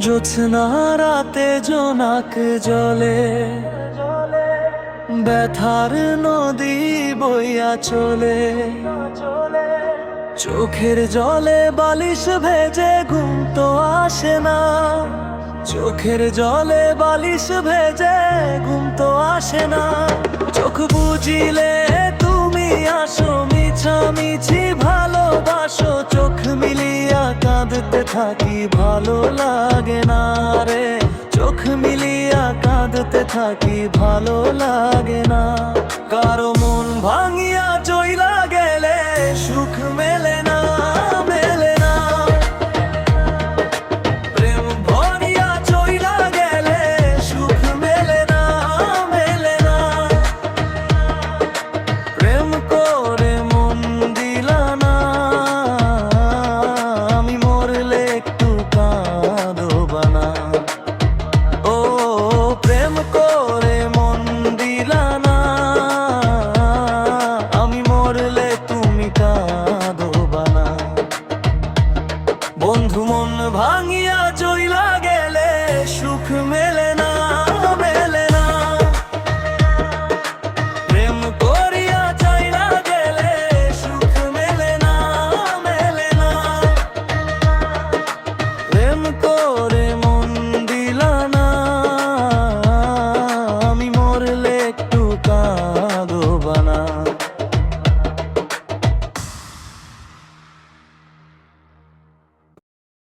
জোছনা রাতে জোনাক জলে, ব্যথার নদী বইয়া চলে। চোখের জলে বালিশ ভেজে ঘুম তো আসে না, চোখের জলে বালিশ ভেজে ঘুম তো আসে না। চোখ বুঝিলে তুমি আসো, মিছামিছি ভালোবাসো। চোখ মিলিয়া কাঁদতে থাকি, ভালো লাগে না রে। চোখ মিলিয়া কাঁদতে থাকি, ভালো লাগে না। কারো মন ভাঙিয়া চইলা গেলে সুখ মেলে না, মেলে না। প্রেম ভরিয়া চইলা গেলে সুখ মেলে না, মেলে না। প্রেম করে মন দিলা না, আমি মরলে একটু কাঁদবা না। ও প্রেম করে মন দিলা না, আমি মরলে তুমি কাঁদবা না। বন্ধু মন ভাঙিয়া চইলা গেলে সুখ মেলে না, মেলে না। প্রেম করিয়া চইলা গেলে সুখ মেলে না, মেলে না। প্রেম করে